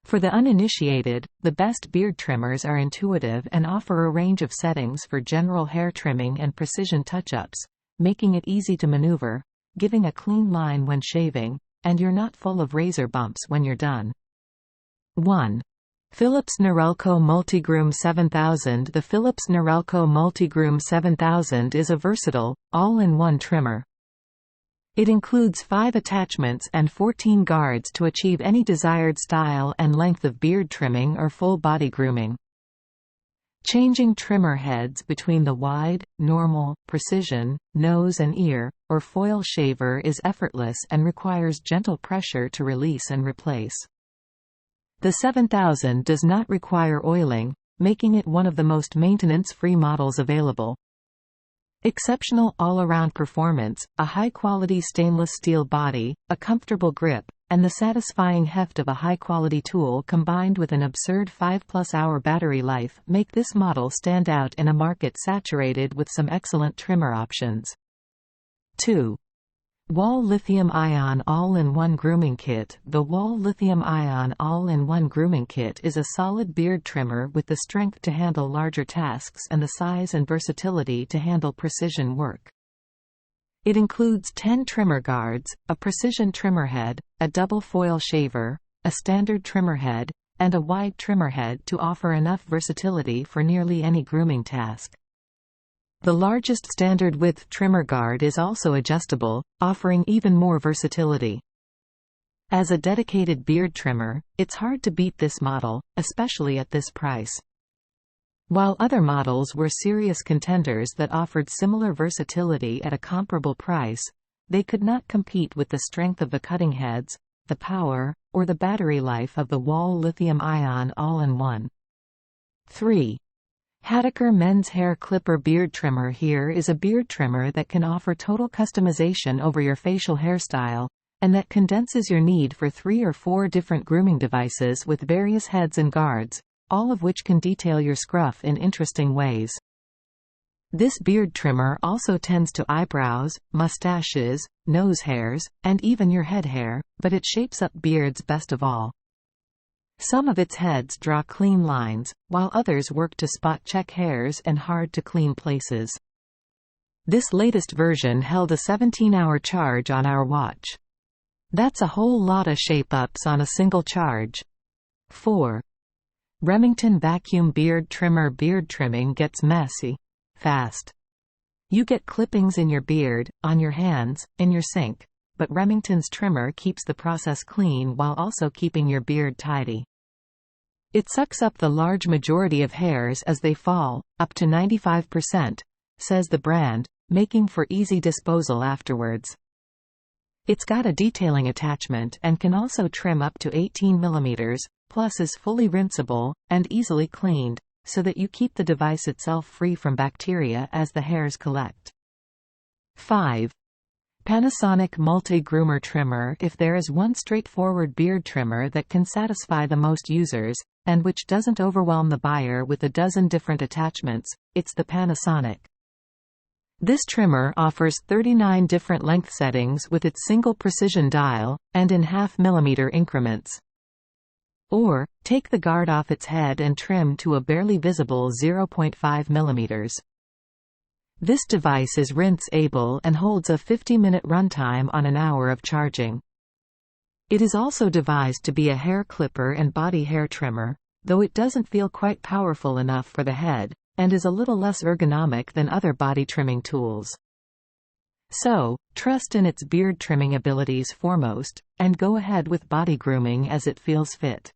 For the uninitiated, the best beard trimmers are intuitive and offer a range of settings for general hair trimming and precision touch-ups, making it easy to maneuver, giving a clean line when shaving, and you're not full of razor bumps when you're done. 1. Philips Norelco Multigroom 7000. The Philips Norelco Multigroom 7000 is a versatile, all-in-one trimmer. It includes 5 attachments and 14 guards to achieve any desired style and length of beard trimming or full body grooming. Changing trimmer heads between the wide, normal, precision, nose and ear, or foil shaver is effortless and requires gentle pressure to release and replace. The 7000 does not require oiling, making it one of the most maintenance-free models available. Exceptional all-around performance, a high-quality stainless steel body, a comfortable grip, and the satisfying heft of a high-quality tool combined with an absurd 5+ hour battery life make this model stand out in a market saturated with some excellent trimmer options. 2. Wahl Lithium-Ion All-in-One Grooming Kit. The Wahl Lithium-Ion All-in-One Grooming Kit is a solid beard trimmer with the strength to handle larger tasks and the size and versatility to handle precision work. It includes 10 trimmer guards, a precision trimmer head, a double foil shaver, a standard trimmer head, and a wide trimmer head to offer enough versatility for nearly any grooming task. The largest standard width trimmer guard is also adjustable, offering even more versatility. As a dedicated beard trimmer, it's hard to beat this model, especially at this price. While other models were serious contenders that offered similar versatility at a comparable price, they could not compete with the strength of the cutting heads, the power, or the battery life of the Wahl Lithium-Ion All-in-One. 3. Haddocker Men's Hair Clipper Beard Trimmer. Here is a beard trimmer that can offer total customization over your facial hairstyle, and that condenses your need for 3 or 4 different grooming devices with various heads and guards, all of which can detail your scruff in interesting ways. This beard trimmer also tends to eyebrows, mustaches, nose hairs, and even your head hair, but it shapes up beards best of all. Some of its heads draw clean lines, while others work to spot check hairs and hard-to-clean places. This latest version held a 17-hour charge on our watch. That's a whole lot of shape-ups on a single charge. 4. Remington Vacuum Beard Trimmer. Beard trimming gets messy fast. You get clippings in your beard, on your hands, in your sink. But Remington's trimmer keeps the process clean while also keeping your beard tidy. It sucks up the large majority of hairs as they fall, up to 95%, says the brand, making for easy disposal afterwards. It's got a detailing attachment and can also trim up to 18 mm, plus is fully rinsable, and easily cleaned, so that you keep the device itself free from bacteria as the hairs collect. 5. Panasonic Multi-Groomer Trimmer. If there is one straightforward beard trimmer that can satisfy the most users, and which doesn't overwhelm the buyer with a dozen different attachments, it's the Panasonic. This trimmer offers 39 different length settings with its single precision dial, and in half-millimeter increments. Or, take the guard off its head and trim to a barely visible 0.5 mm. This device is rinse-able and holds a 50-minute runtime on an hour of charging. It is also devised to be a hair clipper and body hair trimmer, though it doesn't feel quite powerful enough for the head, and is a little less ergonomic than other body trimming tools. So, trust in its beard trimming abilities foremost, and go ahead with body grooming as it feels fit.